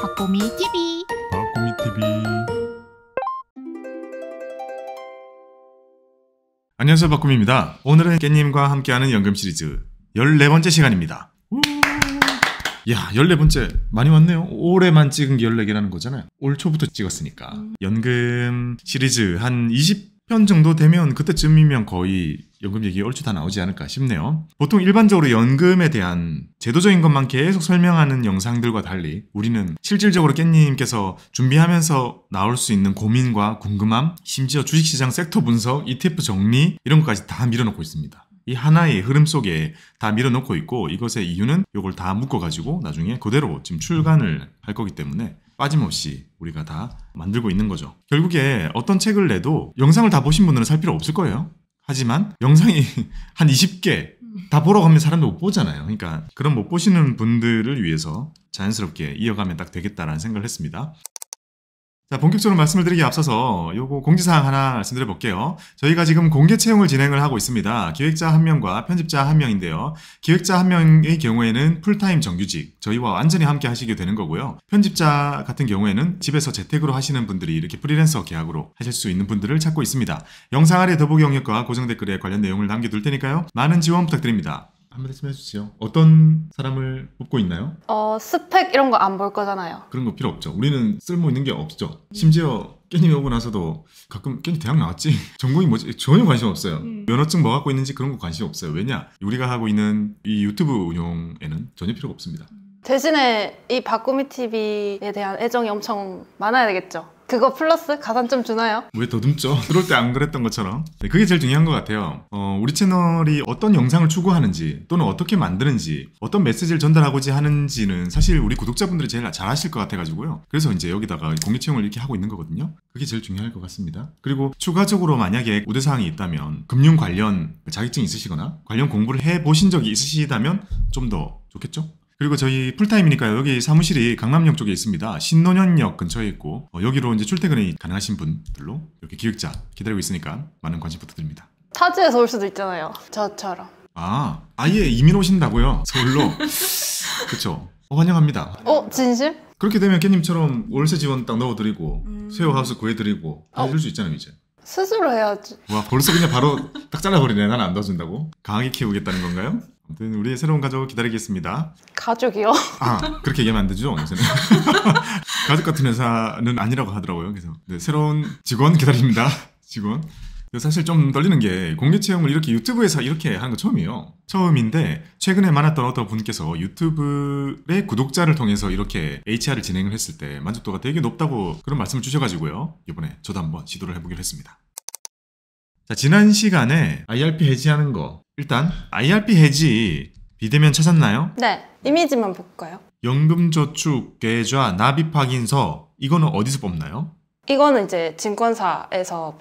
박보미 TV. 박보미 TV. 안녕하세요, 박보미입니다. 오늘은 깨님과 함께하는 연금 시리즈 14번째 시간입니다. 야, 14번째 많이 왔네요. 올해만 찍은 게 14개라는 거잖아요. 올 초부터 찍었으니까. 연금 시리즈 한 20편 정도 되면 그때쯤이면 거의 연금 얘기 얼추 다 나오지 않을까 싶네요. 보통 일반적으로 연금에 대한 제도적인 것만 계속 설명하는 영상들과 달리 우리는 실질적으로 깻님께서 준비하면서 나올 수 있는 고민과 궁금함, 심지어 주식시장 섹터 분석, ETF 정리 이런 것까지 다 밀어놓고 있습니다. 이 하나의 흐름 속에 다 밀어넣고 있고, 이것의 이유는 이걸 다 묶어가지고 나중에 그대로 지금 출간을 할 거기 때문에 빠짐없이 우리가 다 만들고 있는 거죠. 결국에 어떤 책을 내도 영상을 다 보신 분들은 살 필요 없을 거예요. 하지만 영상이 한 20개 다 보러 가면 사람들 못 보잖아요. 그러니까 그런 못 보시는 분들을 위해서 자연스럽게 이어가면 딱 되겠다라는 생각을 했습니다. 자, 본격적으로 말씀을 드리기 앞서서 요거 공지사항 하나 말씀드려 볼게요. 저희가 지금 공개 채용을 진행을 하고 있습니다. 기획자 1명과 편집자 1명인데요. 기획자 1명의 경우에는 풀타임 정규직, 저희와 완전히 함께 하시게 되는 거고요. 편집자 같은 경우에는 집에서 재택으로 하시는 분들이 이렇게 프리랜서 계약으로 하실 수 있는 분들을 찾고 있습니다. 영상 아래 더보기 영역과 고정 댓글에 관련 내용을 남겨둘 테니까요. 많은 지원 부탁드립니다. 한 말씀 해주세요. 어떤 사람을 뽑고 있나요? 스펙 이런 거 안 볼 거잖아요. 그런 거 필요 없죠. 우리는 쓸모 있는 게 없죠. 심지어 깻님이 오고 나서도 가끔 깻님 대학 나왔지? 전공이 뭐지? 전혀 관심 없어요. 면허증 뭐 갖고 있는지 그런 거 관심 없어요. 왜냐? 우리가 하고 있는 이 유튜브 운용에는 전혀 필요가 없습니다. 대신에 이 박보미 TV에 대한 애정이 엄청 많아야 되겠죠. 그거 플러스 가산점 주나요? 왜 더듬죠? 들어올 때 안 그랬던 것처럼. 네, 그게 제일 중요한 것 같아요. 우리 채널이 어떤 영상을 추구하는지, 또는 어떻게 만드는지, 어떤 메시지를 전달하고자 하는지는 사실 우리 구독자분들이 제일 잘 아실 것 같아가지고요. 그래서 이제 여기다가 공개 채용을 이렇게 하고 있는 거거든요. 그게 제일 중요할 것 같습니다. 그리고 추가적으로 만약에 우대사항이 있다면, 금융 관련 자격증이 있으시거나 관련 공부를 해보신 적이 있으시다면 좀 더 좋겠죠? 그리고 저희 풀타임이니까요. 여기 사무실이 강남역 쪽에 있습니다. 신논현역 근처에 있고, 여기로 이제 출퇴근이 가능하신 분들로 이렇게 기획자 기다리고 있으니까 많은 관심 부탁드립니다. 타지에서 올 수도 있잖아요. 저처럼. 아예 이민 오신다고요? 서울로? 그쵸. 환영합니다. 진심? 그렇게 되면 깻님처럼 월세 지원 딱 넣어드리고 쉐어하우스 구해드리고 다 해줄 수 있잖아요, 이제. 스스로 해야지. 와, 벌써 그냥 바로 딱 잘라버리네. 난 안 넣어준다고? 강하게 키우겠다는 건가요? 아무튼 우리의 새로운 가족 기다리겠습니다. 가족이요? 그렇게 얘기하면 안 되죠, 요새는. 가족 같은 회사는 아니라고 하더라고요. 그래서 네, 새로운 직원 기다립니다. 직원. 사실 좀 떨리는 게 공개 채용을 이렇게 유튜브에서 이렇게 하는 거 처음이에요. 처음인데 최근에 많았던 어떤 분께서 유튜브의 구독자를 통해서 이렇게 HR을 진행을 했을 때 만족도가 되게 높다고 그런 말씀을 주셔가지고요. 이번에 저도 한번 시도를 해보기로 했습니다. 자, 지난 시간에 IRP 해지하는 거, 일단 IRP 해지 비대면 찾았나요? 네, 이미지만 볼까요? 연금저축 계좌 납입 확인서, 이거는 어디서 뽑나요? 이거는 이제 증권사에서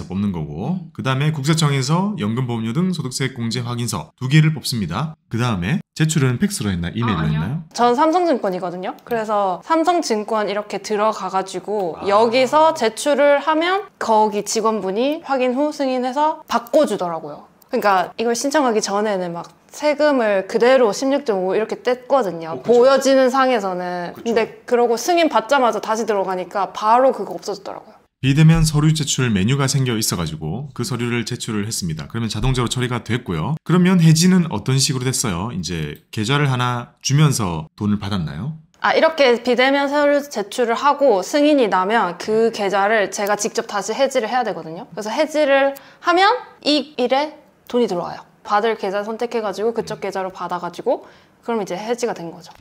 뽑는 거고, 그 다음에 국세청에서 연금보험료 등 소득세 공제 확인서 2개를 뽑습니다. 그 다음에 제출은 팩스로 했나 이메일로 했나요? 전 삼성증권이거든요. 그래서 삼성증권 이렇게 들어가가지고 여기서 제출을 하면 거기 직원분이 확인 후 승인해서 바꿔주더라고요. 그러니까 이걸 신청하기 전에는 막 세금을 그대로 16.5 이렇게 뗐거든요. 보여지는 상에서는. 근데 그러고 승인 받자마자 다시 들어가니까 바로 그거 없어졌더라고요. 비대면 서류 제출 메뉴가 생겨 있어가지고 그 서류를 제출을 했습니다. 그러면 자동적으로 처리가 됐고요. 그러면 해지는 어떤 식으로 됐어요? 이제 계좌를 하나 주면서 돈을 받았나요? 이렇게 비대면 서류 제출을 하고 승인이 나면 그 계좌를 제가 직접 다시 해지를 해야 되거든요. 그래서 해지를 하면 이 일에 돈이 들어와요. 받을 계좌 선택해가지고 그쪽 계좌로 받아가지고 그럼 이제 해지가 된 거죠.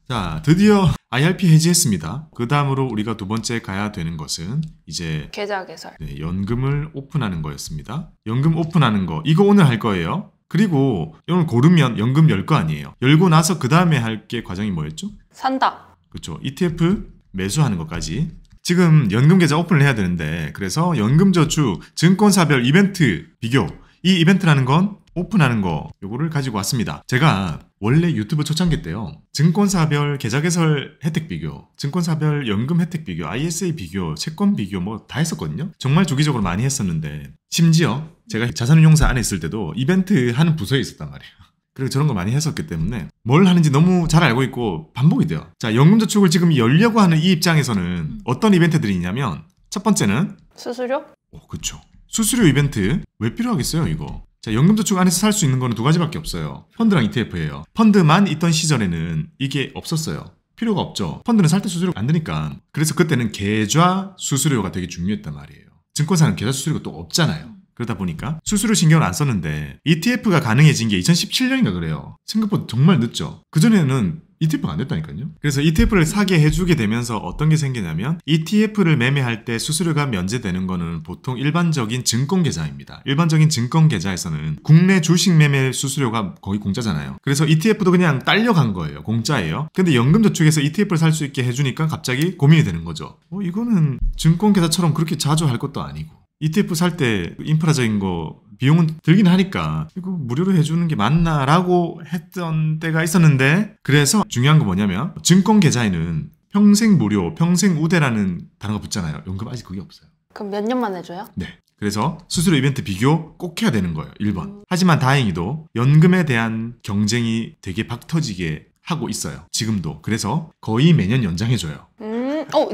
자, 드디어 IRP 해지했습니다. 그 다음으로 우리가 두 번째 가야 되는 것은 이제 계좌 개설. 네, 연금을 오픈하는 거였습니다. 연금 오픈하는 거, 이거 오늘 할 거예요. 그리고 오늘 고르면 연금 열 거 아니에요. 열고 나서 그 다음에 할 게 과정이 뭐였죠? 산다. 그렇죠. ETF 매수하는 것까지. 지금 연금 계좌 오픈을 해야 되는데, 그래서 연금저축 증권사별 이벤트 비교, 이 이벤트라는 건 오픈하는 거, 요거를 가지고 왔습니다. 제가 원래 유튜브 초창기 때요, 증권사별 계좌 개설 혜택 비교, 증권사별 연금 혜택 비교, ISA 비교, 채권 비교 뭐 다 했었거든요. 정말 주기적으로 많이 했었는데, 심지어 제가 자산운용사 안에 있을 때도 이벤트 하는 부서에 있었단 말이에요. 그리고 저런 거 많이 했었기 때문에 뭘 하는지 너무 잘 알고 있고 반복이 돼요. 자, 연금저축을 지금 열려고 하는 이 입장에서는 어떤 이벤트들이 있냐면 첫 번째는 수수료? 그쵸. 수수료 이벤트 왜 필요하겠어요 이거. 자, 연금저축 안에서 살 수 있는 거는 두 가지밖에 없어요. 펀드랑 ETF예요. 펀드만 있던 시절에는 이게 없었어요. 필요가 없죠. 펀드는 살 때 수수료가 안 드니까. 그래서 그때는 계좌 수수료가 되게 중요했단 말이에요. 증권사는 계좌 수수료가 또 없잖아요. 그러다 보니까 수수료 신경을 안 썼는데 ETF가 가능해진 게 2017년인가 그래요. 생각보다 정말 늦죠. 그전에는 ETF가 안 됐다니까요. 그래서 ETF를 사게 해주게 되면서 어떤 게 생기냐면 ETF를 매매할 때 수수료가 면제되는 거는 보통 일반적인 증권 계좌입니다. 일반적인 증권 계좌에서는 국내 주식 매매 수수료가 거의 공짜잖아요. 그래서 ETF도 그냥 딸려간 거예요. 공짜예요. 근데 연금저축에서 ETF를 살 수 있게 해주니까 갑자기 고민이 되는 거죠. 이거는 증권 계좌처럼 그렇게 자주 할 것도 아니고 ETF 살 때 인프라적인 거 비용은 들긴 하니까 이거 무료로 해주는 게 맞나 라고 했던 때가 있었는데, 그래서 중요한 거 뭐냐면 증권 계좌에는 평생 무료, 평생 우대라는 단어가 붙잖아요. 연금 아직 그게 없어요. 그럼 몇 년만 해줘요? 네. 그래서 수수료 이벤트 비교 꼭 해야 되는 거예요. 1번. 하지만 다행히도 연금에 대한 경쟁이 되게 박터지게 하고 있어요. 지금도. 그래서 거의 매년 연장해줘요.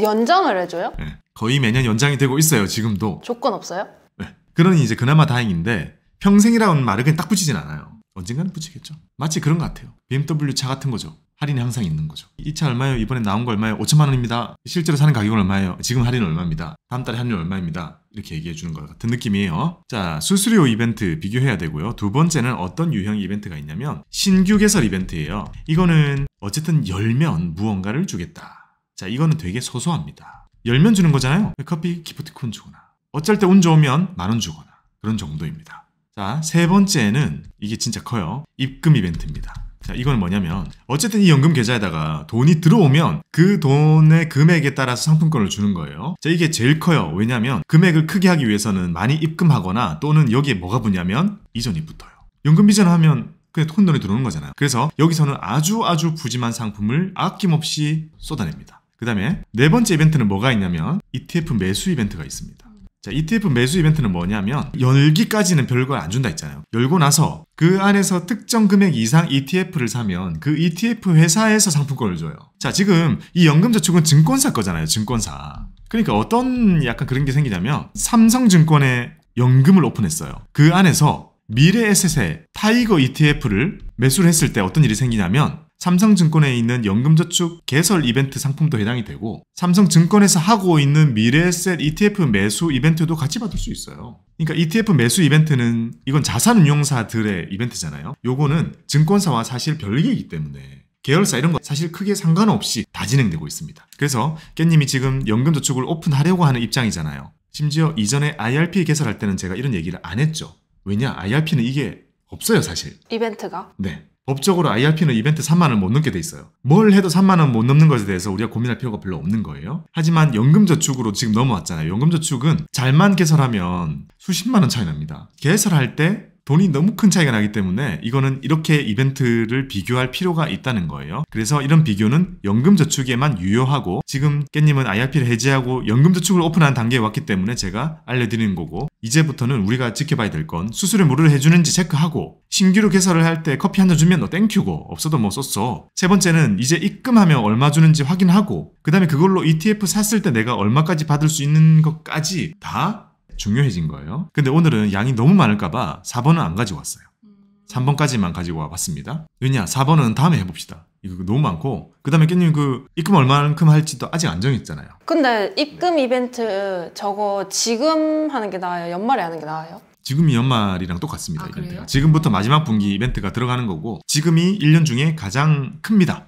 연장을 해줘요? 네. 거의 매년 연장이 되고 있어요. 지금도. 조건 없어요? 네. 그러니 이제 그나마 다행인데 평생이라는 말을 그냥 딱 붙이진 않아요. 언젠가는 붙이겠죠. 마치 그런 것 같아요. BMW 차 같은 거죠. 할인이 항상 있는 거죠. 이 차 얼마예요? 이번에 나온 거 얼마예요? 5천만 원입니다. 실제로 사는 가격은 얼마예요? 지금 할인은 얼마입니다. 다음 달에 할인은 얼마입니다. 이렇게 얘기해 주는 것 같은 느낌이에요. 자, 수수료 이벤트 비교해야 되고요. 두 번째는 어떤 유형 이벤트가 있냐면 신규 개설 이벤트예요. 이거는 어쨌든 열면 무언가를 주겠다. 자, 이거는 되게 소소합니다. 열면 주는 거잖아요. 커피, 기프티콘 주거나 어쩔 때 운 좋으면 10,000원 주거나 그런 정도입니다. 자, 세 번째는 이게 진짜 커요. 입금 이벤트입니다. 자, 이건 뭐냐면 어쨌든 이 연금 계좌에다가 돈이 들어오면 그 돈의 금액에 따라서 상품권을 주는 거예요. 자, 이게 제일 커요. 왜냐면 금액을 크게 하기 위해서는 많이 입금하거나 또는 여기에 뭐가 붙냐면 이전이 붙어요. 연금 이전하면 그냥 큰 돈이 들어오는 거잖아요. 그래서 여기서는 아주 푸짐한 상품을 아낌없이 쏟아냅니다. 그 다음에 네 번째 이벤트는 뭐가 있냐면 ETF 매수 이벤트가 있습니다. 자, ETF 매수 이벤트는 뭐냐면 열기까지는 별걸 안 준다 했잖아요. 열고 나서 그 안에서 특정 금액 이상 ETF를 사면 그 ETF 회사에서 상품권을 줘요. 자, 지금 이 연금저축은 증권사 거잖아요. 증권사. 그러니까 어떤 약간 그런 게 생기냐면 삼성증권에 연금을 오픈했어요. 그 안에서 미래에셋의 타이거 ETF를 매수를 했을 때 어떤 일이 생기냐면 삼성증권에 있는 연금저축 개설 이벤트 상품도 해당이 되고 삼성증권에서 하고 있는 미래에셋 ETF 매수 이벤트도 같이 받을 수 있어요. 그러니까 ETF 매수 이벤트는 이건 자산운용사들의 이벤트잖아요. 요거는 증권사와 사실 별개이기 때문에 계열사 이런 거 사실 크게 상관없이 다 진행되고 있습니다. 그래서 깻님이 지금 연금저축을 오픈하려고 하는 입장이잖아요. 심지어 이전에 IRP 개설할 때는 제가 이런 얘기를 안 했죠. 왜냐? IRP는 이게 없어요, 사실. 이벤트가? 네. 법적으로 IRP는 이벤트 3만 원 못 넘게 돼 있어요. 뭘 해도 3만 원 못 넘는 것에 대해서 우리가 고민할 필요가 별로 없는 거예요. 하지만 연금저축으로 지금 넘어왔잖아요. 연금저축은 잘만 개설하면 수십만 원 차이 납니다. 개설할 때 돈이 너무 큰 차이가 나기 때문에 이거는 이렇게 이벤트를 비교할 필요가 있다는 거예요. 그래서 이런 비교는 연금저축에만 유효하고 지금 깻님은 IRP를 해제하고 연금저축을 오픈한 단계에 왔기 때문에 제가 알려드리는 거고, 이제부터는 우리가 지켜봐야 될 건 수수료 무료를 해주는지 체크하고 신규로 개설을 할 때 커피 한 잔 주면 너 땡큐고 없어도 뭐 썼어. 세 번째는 이제 입금하면 얼마 주는지 확인하고 그 다음에 그걸로 ETF 샀을 때 내가 얼마까지 받을 수 있는 것까지 다 중요해진 거예요. 근데 오늘은 양이 너무 많을까봐 4번은 안 가지고 왔어요. 3번까지만 가지고 와봤습니다. 왜냐? 4번은 다음에 해봅시다. 이거 너무 많고 그 다음에 깻님 그 입금 얼마만큼 할지도 아직 안 정했잖아요. 근데 입금 이벤트 저거 지금 하는 게 나아요? 연말에 하는 게 나아요? 지금이 연말이랑 똑같습니다. 이벤트가. 그래요? 지금부터 마지막 분기 이벤트가 들어가는 거고 지금이 1년 중에 가장 큽니다.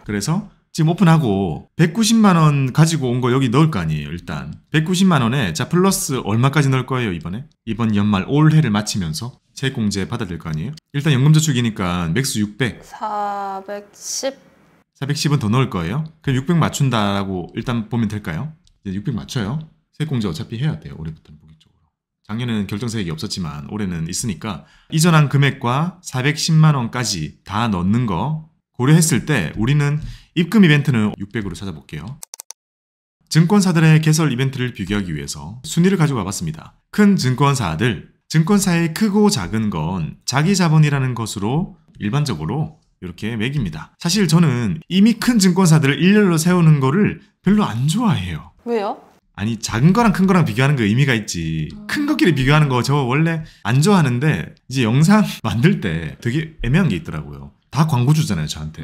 그래서 지금 오픈하고 190만 원 가지고 온 거 여기 넣을 거 아니에요. 일단 190만 원에 자 플러스 얼마까지 넣을 거예요 이번에? 이번 연말 올해를 마치면서 세액공제 받아야 될 거 아니에요? 일단 연금저축이니까 맥스 600 410 410은 더 넣을 거예요. 그럼 600 맞춘다라고 일단 보면 될까요? 이제 600 맞춰요. 세액공제 어차피 해야 돼요. 올해부터는 본격적으로. 작년에는 결정세액이 없었지만 올해는 있으니까 이전한 금액과 410만 원까지 다 넣는 거 고려했을 때 우리는 입금 이벤트는 600으로 찾아볼게요. 증권사들의 개설 이벤트를 비교하기 위해서 순위를 가지고 와봤습니다. 큰 증권사들, 증권사의 크고 작은 건 자기 자본이라는 것으로 일반적으로 이렇게 매깁니다. 사실 저는 이미 큰 증권사들을 일렬로 세우는 거를 별로 안 좋아해요. 왜요? 아니 작은 거랑 큰 거랑 비교하는 거 의미가 있지. 큰 것끼리 비교하는 거 저 원래 안 좋아하는데 이제 영상 만들 때 되게 애매한 게 있더라고요. 다 광고 주잖아요 저한테.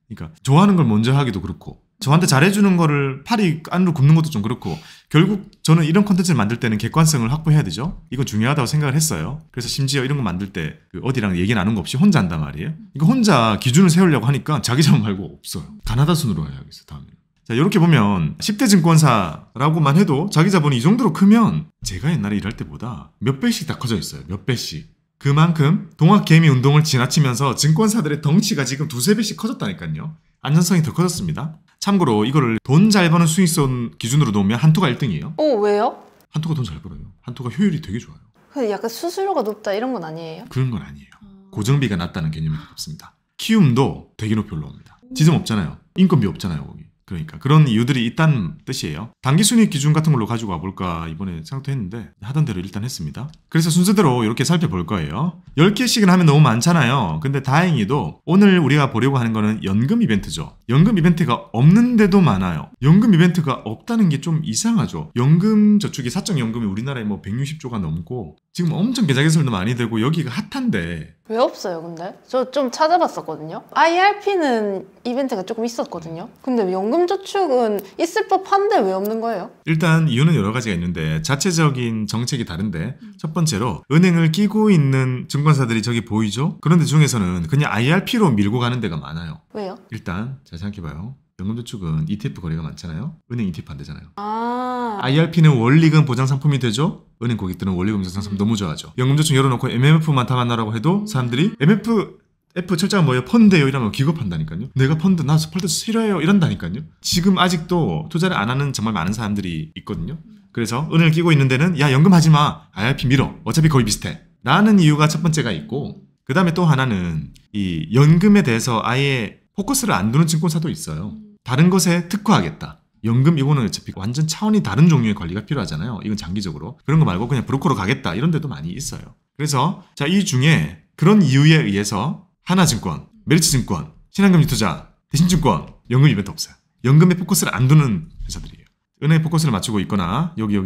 그러니까 좋아하는 걸 먼저 하기도 그렇고 저한테 잘해주는 거를 팔이 안으로 굽는 것도 좀 그렇고 결국 저는 이런 콘텐츠를 만들 때는 객관성을 확보해야 되죠. 이건 중요하다고 생각을 했어요. 그래서 심지어 이런 거 만들 때 어디랑 얘기 나눈 거 없이 혼자 한단 말이에요. 이거 혼자 기준을 세우려고 하니까 자기 자본 말고 없어요. 가나다 순으로 해야겠어 다음에. 자 이렇게 보면 10대 증권사라고만 해도 자기 자본이 이 정도로 크면 제가 옛날에 일할 때보다 몇 배씩 다 커져 있어요. 몇 배씩. 그만큼 동학개미 운동을 지나치면서 증권사들의 덩치가 지금 두세 배씩 커졌다니까요. 안전성이 더 커졌습니다. 참고로 이거를 돈 잘 버는 수익성 기준으로 놓으면 한토가 1등이에요. 왜요? 한토가 돈 잘 벌어요. 한토가 효율이 되게 좋아요. 근데 약간 수수료가 높다 이런 건 아니에요? 그런 건 아니에요. 고정비가 낮다는 개념이 없습니다. 키움도 되게 높이 올라옵니다. 지점 없잖아요. 인건비 없잖아요 거기. 그러니까 그런 이유들이 있다는 뜻이에요. 단기순이익 기준 같은 걸로 가지고 와볼까 이번에 생각도 했는데 하던 대로 일단 했습니다. 그래서 순서대로 이렇게 살펴볼 거예요. 10개씩은 하면 너무 많잖아요. 근데 다행히도 오늘 우리가 보려고 하는 거는 연금 이벤트죠. 연금 이벤트가 없는데도 많아요. 연금 이벤트가 없다는 게 좀 이상하죠. 연금 저축이 사적연금이 우리나라에 뭐 160조가 넘고 지금 엄청 계좌 개설도 많이 되고 여기가 핫한데 왜 없어요 근데? 저 좀 찾아봤었거든요. IRP는 이벤트가 조금 있었거든요. 근데 연금저축은 있을 법한데 왜 없는 거예요? 일단 이유는 여러 가지가 있는데 자체적인 정책이 다른데 첫 번째로 은행을 끼고 있는 증권사들이 저기 보이죠? 그런데 중에서는 그냥 IRP로 밀고 가는 데가 많아요. 왜요? 일단 잘 생각해봐요. 연금저축은 ETF 거래가 많잖아요. 은행 ETF 안 되잖아요. 아 IRP는 원리금 보장 상품이 되죠. 은행 고객들은 원리금 보장 상품 너무 좋아하죠. 연금저축 열어놓고 MMF만 다 만나라고 해도 사람들이 F 철자가 뭐예요? 펀드예요 이러면 기겁한다니까요. 내가 펀드 나 펀드 싫어해요 이런다니까요. 지금 아직도 투자를 안 하는 정말 많은 사람들이 있거든요. 그래서 은행을 끼고 있는 데는 야 연금 하지 마. IRP 밀어. 어차피 거의 비슷해. 라는 이유가 첫 번째가 있고 그 다음에 또 하나는 이 연금에 대해서 아예 포커스를 안 두는 증권사도 있어요. 다른 것에 특화하겠다. 연금 이거는 어차피 완전 차원이 다른 종류의 관리가 필요하잖아요. 이건 장기적으로. 그런 거 말고 그냥 브로커로 가겠다. 이런 데도 많이 있어요. 그래서 자, 이 중에 그런 이유에 의해서 하나증권, 메리츠증권, 신한금융투자, 대신증권, 연금 이벤트 없어요. 연금에 포커스를 안 두는 회사들이에요. 은행에 포커스를 맞추고 있거나 여기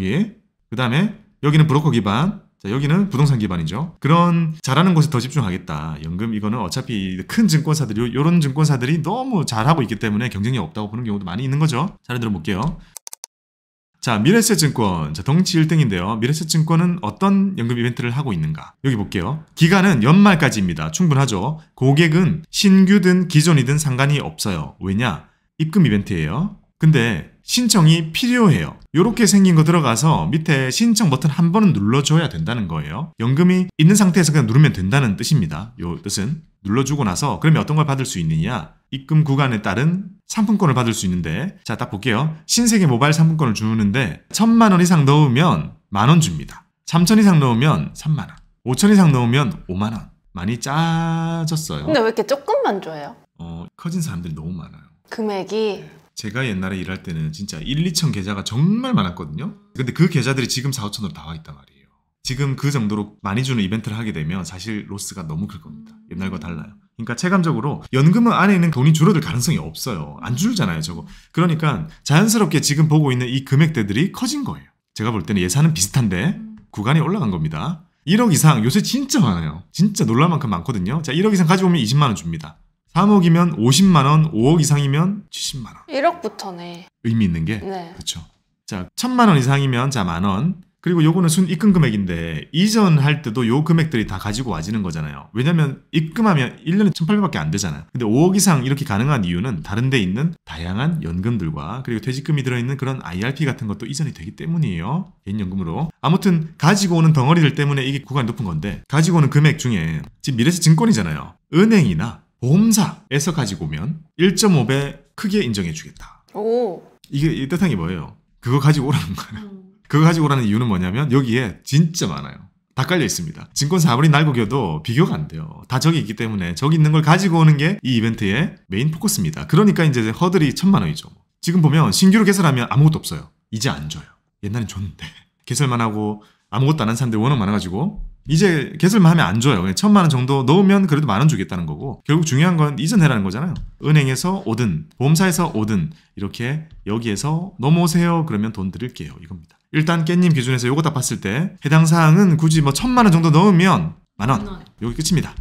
그 다음에 여기는 브로커 기반, 자 여기는 부동산 기반이죠. 그런 잘하는 곳에 더 집중하겠다. 연금 이거는 어차피 큰 증권사들이 이런 증권사들이 너무 잘하고 있기 때문에 경쟁력이 없다고 보는 경우도 많이 있는 거죠. 잘 들어볼게요. 자 미래에셋증권, 자 덩치 1등인데요. 미래에셋증권은 어떤 연금 이벤트를 하고 있는가? 여기 볼게요. 기간은 연말까지입니다. 충분하죠. 고객은 신규든 기존이든 상관이 없어요. 왜냐? 입금 이벤트예요. 근데 신청이 필요해요. 이렇게 생긴 거 들어가서 밑에 신청 버튼 한 번은 눌러줘야 된다는 거예요. 연금이 있는 상태에서 그냥 누르면 된다는 뜻입니다. 이 뜻은 눌러주고 나서 그러면 어떤 걸 받을 수 있느냐? 입금 구간에 따른 상품권을 받을 수 있는데 자 딱 볼게요. 신세계 모바일 상품권을 주는데 1,000만 원 이상 넣으면 10,000원 줍니다. 3,000 이상 넣으면 3만 원, 5,000 이상 넣으면 5만 원. 많이 짜졌어요. 근데 왜 이렇게 조금만 줘요? 커진 사람들이 너무 많아요. 금액이 제가 옛날에 일할 때는 진짜 1, 2천 계좌가 정말 많았거든요. 근데 그 계좌들이 지금 4, 5천으로 다 와 있단 말이에요. 지금 그 정도로 많이 주는 이벤트를 하게 되면 사실 로스가 너무 클 겁니다. 옛날과 달라요. 그러니까 체감적으로 연금 안에 있는 돈이 줄어들 가능성이 없어요. 안 줄잖아요, 저거. 그러니까 자연스럽게 지금 보고 있는 이 금액대들이 커진 거예요. 제가 볼 때는 예산은 비슷한데 구간이 올라간 겁니다. 1억 이상 요새 진짜 많아요. 진짜 놀랄 만큼 많거든요. 자, 1억 이상 가지고 오면 20만 원 줍니다. 3억이면 50만 원, 5억 이상이면 70만 원. 1억부터네. 의미 있는 게? 네. 그렇죠. 자, 1,000만 원 이상이면 자, 만 원. 그리고 요거는 순 입금 금액인데 이전할 때도 요 금액들이 다 가지고 와지는 거잖아요. 왜냐면 입금하면 1년에 1,800밖에 안 되잖아요. 근데 5억 이상 이렇게 가능한 이유는 다른 데 있는 다양한 연금들과 그리고 퇴직금이 들어있는 그런 IRP 같은 것도 이전이 되기 때문이에요. 개인연금으로. 아무튼 가지고 오는 덩어리들 때문에 이게 구간이 높은 건데 가지고 오는 금액 중에 지금 미래에셋증권이잖아요. 은행이나 보험사에서 가지고 오면 1.5배 크게 인정해 주겠다. 오. 이게 뜻한 게 뭐예요? 그거 가지고 오라는 거예요. 그거 가지고 오라는 이유는 뭐냐면 여기에 진짜 많아요. 다 깔려 있습니다. 증권사 아무리 날고겨도 비교가 안 돼요. 다 저기 있기 때문에 저기 있는 걸 가지고 오는 게 이 이벤트의 메인 포커스입니다. 그러니까 이제 허들이 1,000만 원이죠. 지금 보면 신규로 개설하면 아무것도 없어요. 이제 안 줘요. 옛날엔 줬는데. 개설만 하고 아무것도 안 한 사람들이 워낙 많아가지고 이제 개설만 하면 안 줘요. 1,000만 원 정도 넣으면 그래도 10,000원 주겠다는 거고 결국 중요한 건 이전해라는 거잖아요. 은행에서 오든 보험사에서 오든 이렇게 여기에서 넘어오세요. 그러면 돈 드릴게요. 이겁니다. 일단 깻님 기준에서 요거 딱 봤을 때 해당 사항은 굳이 뭐 1,000만 원 정도 넣으면 10,000원. 여기 끝입니다.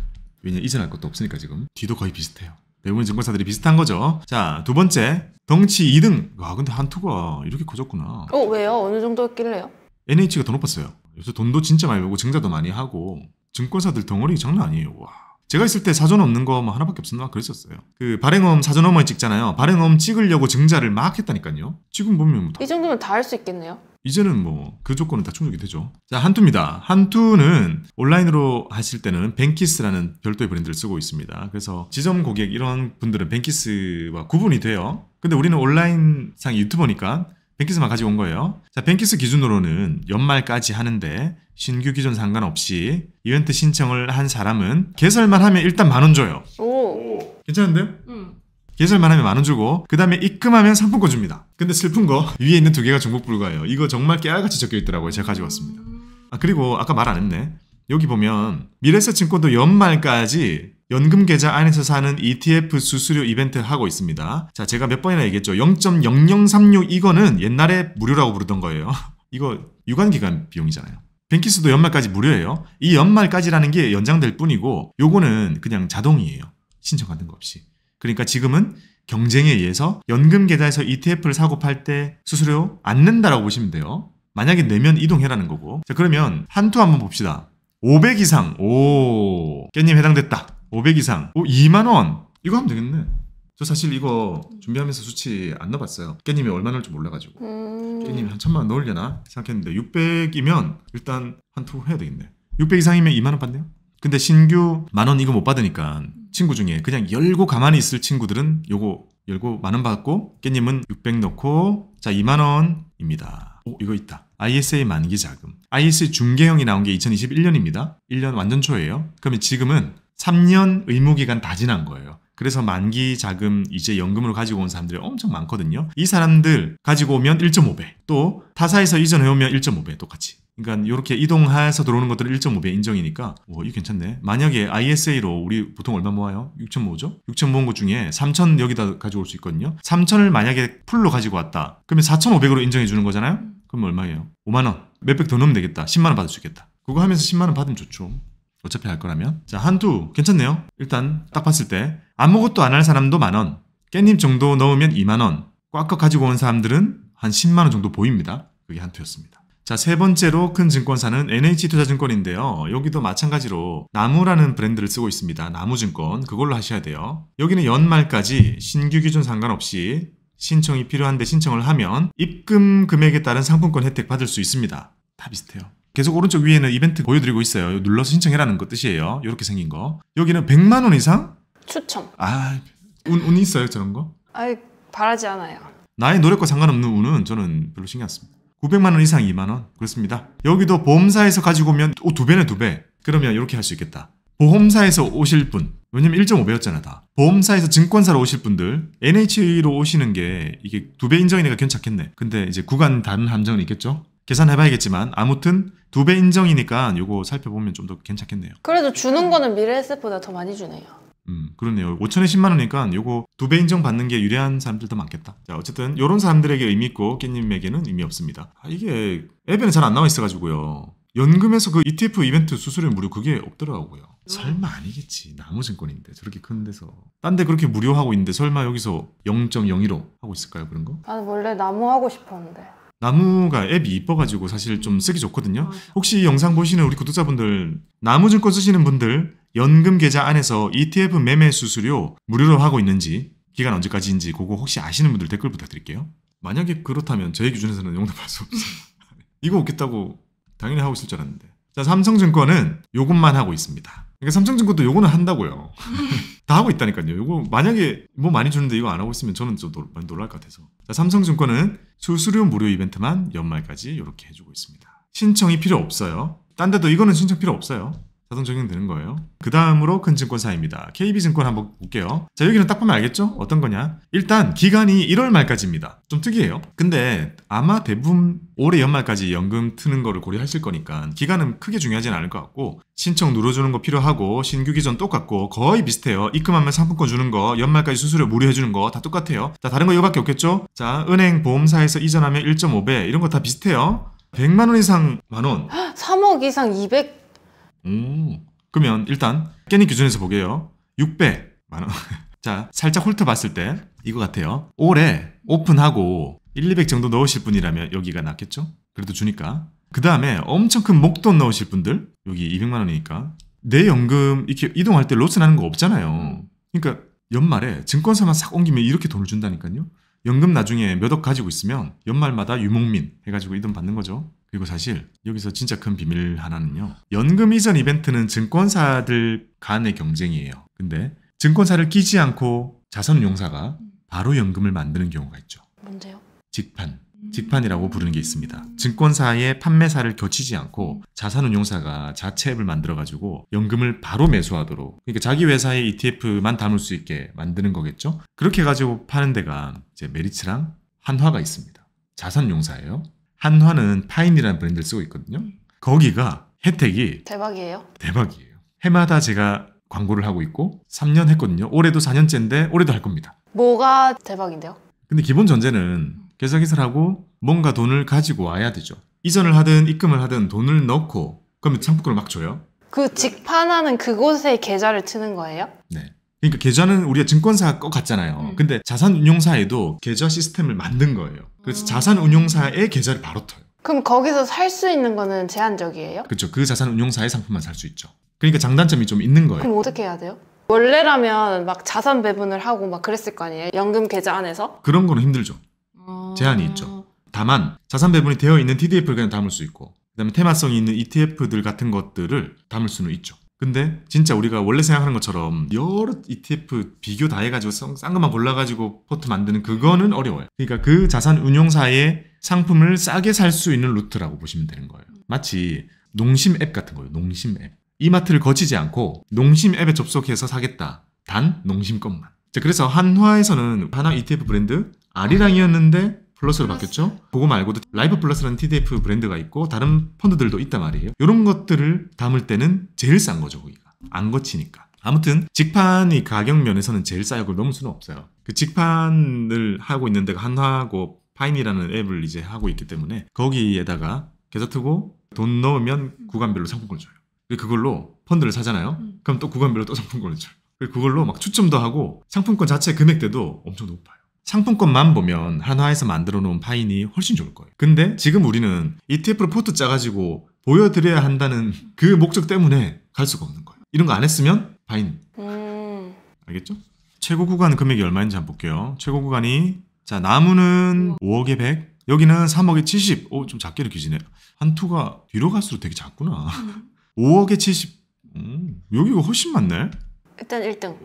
왜냐 이전할 것도 없으니까 지금 뒤도 거의 비슷해요. 대부분 증권사들이 비슷한 거죠. 자, 두 번째 덩치 2등. 와 근데 한투가 이렇게 커졌구나. 왜요? 어느 정도였길래요? NH가 더 높았어요. 요새 돈도 진짜 많이 벌고 증자도 많이 하고 증권사들 덩어리 장난 아니에요. 와. 제가 있을 때 사전 없는 거 뭐 하나밖에 없었나 그랬었어요. 그 발행엄 사전 어머니 찍잖아요. 발행엄 찍으려고 증자를 막 했다니까요. 지금 보면 이 정도면 다 할 수 있겠네요. 이제는 뭐 그 조건은 다 충족이 되죠. 자, 한투입니다. 한투는 온라인으로 하실 때는 뱅키스라는 별도의 브랜드를 쓰고 있습니다. 그래서 지점 고객 이런 분들은 뱅키스와 구분이 돼요. 근데 우리는 온라인상 유튜버니까 뱅키스만 가지고 온 거예요. 자, 뱅키스 기준으로는 연말까지 하는데 신규 기존 상관없이 이벤트 신청을 한 사람은 개설만 하면 일단 10,000원 줘요. 오. 괜찮은데요? 개설만 하면 10,000원 주고 그 다음에 입금하면 상품권 줍니다. 근데 슬픈 거 위에 있는 2개가 중복 불가예요. 이거 정말 깨알같이 적혀 있더라고요. 제가 가지고 왔습니다. 그리고 아까 말 안 했네. 여기 보면 미래에셋증권도 연말까지 연금 계좌 안에서 사는 ETF 수수료 이벤트 하고 있습니다. 자, 제가 몇 번이나 얘기했죠. 0.0036 이거는 옛날에 무료라고 부르던 거예요. 이거 유관기간 비용이잖아요. 뱅키스도 연말까지 무료예요. 이 연말까지라는 게 연장될 뿐이고 요거는 그냥 자동이에요. 신청 같은 거 없이. 그러니까 지금은 경쟁에 의해서 연금 계좌에서 ETF를 사고 팔 때 수수료 안 낸다라고 보시면 돼요. 만약에 내면 이동해라는 거고. 자, 그러면 한투 한번 봅시다. 500 이상. 오, 깻님 해당됐다. 500 이상. 오, 20,000원. 이거 하면 되겠네. 저 사실 이거 준비하면서 수치 안 넣어봤어요. 깻님이 얼마 넣을 줄 몰라가지고. 깻님이 한 1,000만 원 넣으려나 생각했는데 600이면 일단 한투 해야 되겠네. 600 이상이면 20,000원 받네요. 근데 신규 10,000원 이거 못 받으니까 친구 중에 그냥 열고 가만히 있을 친구들은 요거 열고 10,000원 받고 깻님은 600 넣고 자 20,000원입니다. 오, 이거 있다. ISA 만기 자금. ISA 중개형이 나온 게 2021년입니다. 1년 완전 초예요. 그러면 지금은 3년 의무기간 다 지난 거예요. 그래서 만기 자금 이제 연금으로 가지고 온 사람들이 엄청 많거든요. 이 사람들 가지고 오면 1.5배. 또 타사에서 이전해오면 1.5배 똑같이. 그러니까 이렇게 이동해서 들어오는 것들은 1.5배 인정이니까 이거 괜찮네. 만약에 ISA로 우리 보통 얼마 모아요? 6,000 모으죠? 6,000 모은 것 중에 3,000 여기다 가지고 올 수 있거든요. 3,000을 만약에 풀로 가지고 왔다. 그러면 4,500으로 인정해 주는 거잖아요? 그럼 얼마예요? 50,000원. 몇백 더 넣으면 되겠다. 10만 원 받을 수 있겠다. 그거 하면서 10만 원 받으면 좋죠. 어차피 할 거라면. 자, 한투 괜찮네요. 일단 딱 봤을 때 아무것도 안 할 사람도 10,000원. 깻잎 정도 넣으면 20,000원. 꽉꽉 가지고 온 사람들은 한 10만 원 정도 보입니다. 그게 한투였습니다. 자, 세 번째로 큰 증권사는 NH투자증권인데요. 여기도 마찬가지로 나무라는 브랜드를 쓰고 있습니다. 나무증권. 그걸로 하셔야 돼요. 여기는 연말까지 신규 기준 상관없이 신청이 필요한데 신청을 하면 입금 금액에 따른 상품권 혜택 받을 수 있습니다. 다 비슷해요. 계속 오른쪽 위에는 이벤트 보여드리고 있어요. 눌러서 신청해라는 거 뜻이에요. 이렇게 생긴 거. 여기는 100만 원 이상? 추첨. 운 있어요 저런 거? 바라지 않아요. 나의 노력과 상관없는 운은 저는 별로 신경 안 씁니다. 900만 원 이상 2만 원 그렇습니다. 여기도 보험사에서 가지고 오면 2배네 2배. 그러면 이렇게 할 수 있겠다. 보험사에서 오실 분, 왜냐면 1.5배였잖아 다. 보험사에서 증권사로 오실 분들 NH로 오시는 게 이게 2배 인정이니까 괜찮겠네. 근데 이제 구간 다른 함정은 있겠죠? 계산해봐야겠지만 아무튼 2배 인정이니까 요거 살펴보면 좀 더 괜찮겠네요. 그래도 주는 거는 미래에셋보다 더 많이 주네요. 그렇네요. 5천에 10만 원이니까 요거 2배 인정 받는 게 유리한 사람들 더 많겠다. 자, 어쨌든 요런 사람들에게 의미 있고 깻님에게는 의미 없습니다. 이게 앱에는 잘 안 나와 있어가지고요. 연금에서 그 ETF 이벤트 수수료 무료 그게 없더라고요. 설마 아니겠지. 나무증권인데 저렇게 큰 데서. 딴 데 그렇게 무료하고 있는데 설마 여기서 0.01로 하고 있을까요 그런 거? 나는 원래 나무 하고 싶었는데. 나무가 앱이 이뻐가지고 사실 좀 쓰기 좋거든요. 혹시 이 영상 보시는 우리 구독자분들 나무증권 쓰시는 분들 연금 계좌 안에서 ETF 매매 수수료 무료로 하고 있는지 기간 언제까지인지 그거 혹시 아시는 분들 댓글 부탁드릴게요. 만약에 그렇다면 저희 기준에서는 용납할 수 없어요. 이거 없겠다고 당연히 하고 있을 줄 알았는데. 자, 삼성증권은 요것만 하고 있습니다. 그러니까 삼성증권도 요거는 한다고요. 다 하고 있다니까요. 요거 만약에 뭐 많이 주는데 이거 안 하고 있으면 저는 좀 많이 놀랄 것 같아서. 자, 삼성증권은 수수료 무료 이벤트만 연말까지 이렇게 해주고 있습니다. 신청이 필요 없어요. 딴 데도 이거는 신청 필요 없어요. 자동 적용되는 거예요. 그 다음으로 큰 증권사입니다. KB증권 한번 볼게요. 자, 여기는 딱 보면 알겠죠? 어떤 거냐? 일단 기간이 1월 말까지입니다. 좀 특이해요. 근데 아마 대부분 올해 연말까지 연금 트는 거를 고려하실 거니까 기간은 크게 중요하진 않을 것 같고, 신청 눌러주는 거 필요하고 신규 기전 똑같고 거의 비슷해요. 입금하면 상품권 주는 거, 연말까지 수수료 무료해주는 거 다 똑같아요. 자, 다른 거 이거밖에 없겠죠? 자, 은행 보험사에서 이전하면 1.5배 이런 거 다 비슷해요. 100만 원 이상 만원. 3억 이상 200. 그러면 일단 깻잎 기준에서 보게요. 600 만원. 자, 살짝 훑어봤을 때 이거 같아요. 올해 오픈하고 1, 200 정도 넣으실 분이라면 여기가 낫겠죠? 그래도 주니까. 그 다음에 엄청 큰 목돈 넣으실 분들, 여기 200만 원이니까 내 연금 이렇게 이동할 때 로스 나는 거 없잖아요. 그러니까 연말에 증권사만 싹 옮기면 이렇게 돈을 준다니까요. 연금 나중에 몇 억 가지고 있으면 연말마다 유목민 해가지고 이 돈 받는 거죠. 그리고 사실 여기서 진짜 큰 비밀 하나는요. 연금 이전 이벤트는 증권사들 간의 경쟁이에요. 근데 증권사를 끼지 않고 자산운용사가 바로 연금을 만드는 경우가 있죠. 뭔데요? 직판. 직판이라고 부르는 게 있습니다. 증권사의 판매사를 거치지 않고 자산운용사가 자체 앱을 만들어가지고 연금을 바로 매수하도록, 그러니까 자기 회사의 ETF만 담을 수 있게 만드는 거겠죠. 그렇게 해가지고 파는 데가 이제 메리츠랑 한화가 있습니다. 자산운용사예요. 한화는 파인이라는 브랜드를 쓰고 있거든요. 거기가 혜택이 대박이에요. 대박이에요. 해마다 제가 광고를 하고 있고 3년 했거든요. 올해도 4년째인데 올해도 할 겁니다. 뭐가 대박인데요? 근데 기본 전제는 계좌 개설하고 뭔가 돈을 가지고 와야 되죠. 이전을 하든 입금을 하든 돈을 넣고 그러면 상품권을 막 줘요. 그 직판하는 그곳에 계좌를 트는 거예요? 네. 그러니까 계좌는 우리가 증권사 거 같잖아요. 근데 자산운용사에도 계좌 시스템을 만든 거예요. 그래서 자산운용사의 계좌를 바로 터요. 그럼 거기서 살 수 있는 거는 제한적이에요? 그렇죠. 그 자산운용사의 상품만 살 수 있죠. 그러니까 장단점이 좀 있는 거예요. 그럼 어떻게 해야 돼요? 원래라면 막 자산 배분을 하고 막 그랬을 거 아니에요? 연금 계좌 안에서? 그런 거는 힘들죠. 제한이 있죠. 다만 자산 배분이 되어 있는 TDF를 그냥 담을 수 있고, 그다음에 테마성이 있는 ETF들 같은 것들을 담을 수는 있죠. 근데 진짜 우리가 원래 생각하는 것처럼 여러 ETF 비교 다 해가지고 싼 것만 골라가지고 포트 만드는 그거는 어려워요. 그러니까 그 자산 운용사의 상품을 싸게 살 수 있는 루트라고 보시면 되는 거예요. 마치 농심 앱 같은 거예요. 농심 앱. 이마트를 거치지 않고 농심 앱에 접속해서 사겠다. 단 농심 것만. 자, 그래서 한화에서는 한화 ETF 브랜드 아리랑이었는데 플러스로 바뀌었죠. 그거 말고도 라이프 플러스라는 TDF 브랜드가 있고 다른 펀드들도 있단 말이에요. 이런 것들을 담을 때는 제일 싼 거죠. 거기가 안 거치니까. 아무튼 직판이 가격 면에서는 제일 싸요. 그걸 넘을 수는 없어요. 그 직판을 하고 있는 데가 한화하고 파인이라는 앱을 이제 하고 있기 때문에 거기에다가 계좌 트고 돈 넣으면 구간별로 상품권을 줘요. 그걸로 펀드를 사잖아요. 그럼 또 구간별로 또 상품권을 줘요. 그걸로 막 추첨도 하고 상품권 자체 금액대도 엄청 높아요. 상품권만 보면 한화에서 만들어 놓은 파인이 훨씬 좋을 거예요. 근데 지금 우리는 ETF로 포트 짜가지고 보여드려야 한다는 그 목적 때문에 갈 수가 없는 거예요. 이런 거 안 했으면 파인. 알겠죠? 최고 구간 금액이 얼마인지 한번 볼게요. 최고 구간이 자 나무는 5억에 100, 여기는 3억에 70. 좀 작게 느껴지네요. 한투가 뒤로 갈수록 되게 작구나. 5억에 70. 여기가 훨씬 많네. 일단 1등.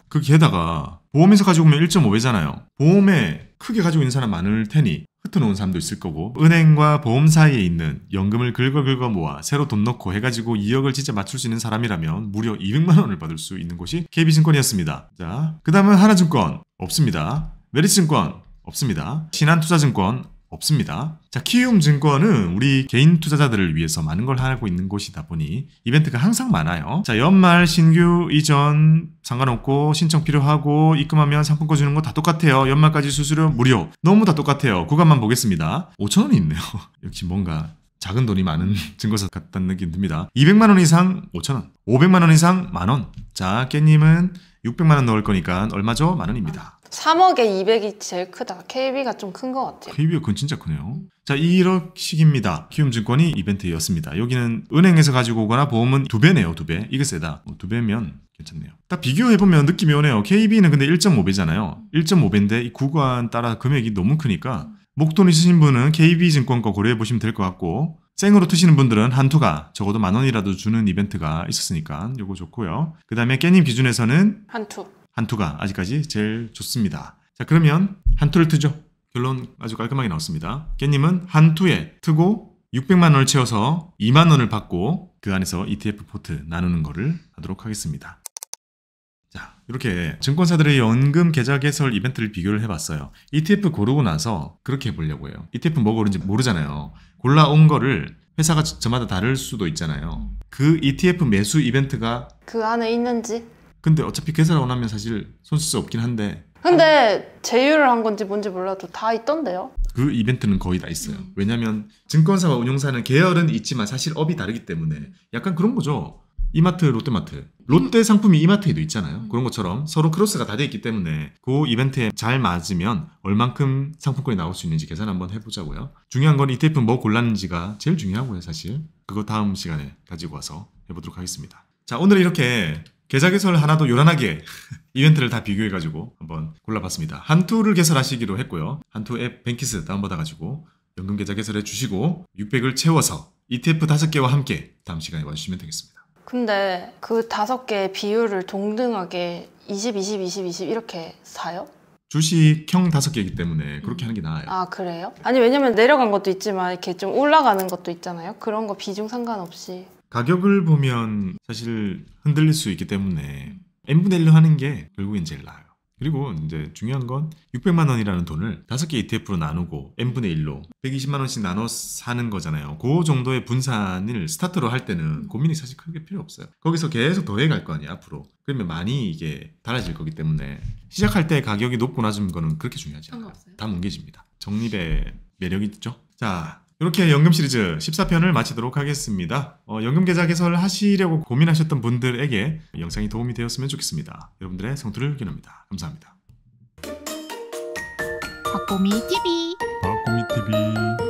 그 게다가 보험에서 가지고 오면 1.5배잖아요. 보험에 크게 가지고 있는 사람 많을 테니 흩어놓은 사람도 있을 거고, 은행과 보험 사이에 있는 연금을 긁어 모아 새로 돈 넣고 해가지고 2억을 진짜 맞출 수 있는 사람이라면 무려 200만 원을 받을 수 있는 곳이 KB증권이었습니다. 자, 그 다음은 하나증권 없습니다. 메리츠증권 없습니다. 신한투자증권 없습니다. 자, 키움증권은 우리 개인 투자자들을 위해서 많은 걸 하고 있는 곳이다 보니 이벤트가 항상 많아요. 자, 연말 신규 이전 상관없고 신청 필요하고 입금하면 상품권 주는 거 다 똑같아요. 연말까지 수수료 무료. 너무 다 똑같아요. 구간만 보겠습니다. 5,000원이 있네요. 역시 뭔가 작은 돈이 많은 증권사 같다는 느낌 듭니다. 200만 원 이상 5,000원, 500만 원 이상 만원. 자, 깻님은 600만 원 넣을 거니까 얼마죠? 만원입니다. 3억에 200이 제일 크다. KB가 좀 큰 것 같아요. KB가 그건 진짜 크네요. 자, 이런 식입니다. 키움증권이 이벤트였습니다. 여기는 은행에서 가지고 오거나 보험은 2배네요. 2배. 이게 세다. 2배면 괜찮네요. 딱 비교해보면 느낌이 오네요. KB는 근데 1.5배잖아요. 1.5배인데 이 구간 따라 금액이 너무 크니까 목돈 있으신 분은 KB증권 거 고려해보시면 될 것 같고, 생으로 트시는 분들은 한투가 적어도 만원이라도 주는 이벤트가 있었으니까 요거 좋고요. 그 다음에 깻님 기준에서는 한투가 아직까지 제일 좋습니다. 자, 그러면 한투를 트죠. 결론 아주 깔끔하게 나왔습니다. 깻님은 한투에 트고 600만 원을 채워서 2만 원을 받고 그 안에서 ETF 포트 나누는 거를 하도록 하겠습니다. 자, 이렇게 증권사들의 연금 계좌 개설 이벤트를 비교를 해봤어요. ETF 고르고 나서 그렇게 해보려고 해요. ETF 뭐 고른지 모르잖아요. 골라온 거를 회사가 저마다 다를 수도 있잖아요. 그 ETF 매수 이벤트가 그 안에 있는지. 근데 어차피 계산하고 나면 사실 손쓸 수 없긴 한데 근데 제휴를 한 건지 뭔지 몰라도 다 있던데요. 그 이벤트는 거의 다 있어요. 왜냐면 증권사와 운용사는 계열은 있지만 사실 업이 다르기 때문에 약간 그런 거죠. 이마트, 롯데마트. 롯데 상품이 이마트에도 있잖아요. 그런 것처럼 서로 크로스가 다 돼 있기 때문에 그 이벤트에 잘 맞으면 얼만큼 상품권이 나올 수 있는지 계산 한번 해보자고요. 중요한 건 ETF 뭐 골랐는지가 제일 중요하고요, 사실. 그거 다음 시간에 가지고 와서 해보도록 하겠습니다. 자, 오늘은 이렇게 계좌 개설 하나도 요란하게 이벤트를 다 비교해가지고 한번 골라봤습니다. 한투를 개설하시기로 했고요. 한투 앱 뱅키스 다운받아가지고 연금 계좌 개설해 주시고 600을 채워서 ETF 5개와 함께 다음 시간에 와주시면 되겠습니다. 근데 그 5개의 비율을 동등하게 20, 20, 20, 20 이렇게 사요? 주식형 5개이기 때문에 그렇게 하는 게 나아요. 아, 그래요? 아니, 왜냐면 내려간 것도 있지만 이렇게 좀 올라가는 것도 있잖아요. 그런 거 비중 상관없이. 가격을 보면 사실 흔들릴 수 있기 때문에 n분의 1로 하는 게 결국엔 제일 나아요. 그리고 이제 중요한 건 600만 원이라는 돈을 5개 ETF로 나누고 n분의 1로 120만 원씩 나눠 사는 거잖아요. 그 정도의 분산을 스타트로 할 때는 고민이 사실 크게 필요 없어요. 거기서 계속 더해갈 거 아니에요, 앞으로. 그러면 많이 이게 달라질 거기 때문에 시작할 때 가격이 높고 낮은 거는 그렇게 중요하지 않아요. 다 뭉개집니다. 적립의 매력이 있죠. 자, 이렇게 연금 시리즈 14편을 마치도록 하겠습니다. 연금 계좌 개설 하시려고 고민하셨던 분들에게 영상이 도움이 되었으면 좋겠습니다. 여러분들의 성투를 기원합니다. 감사합니다. 박보미 TV 박보미 TV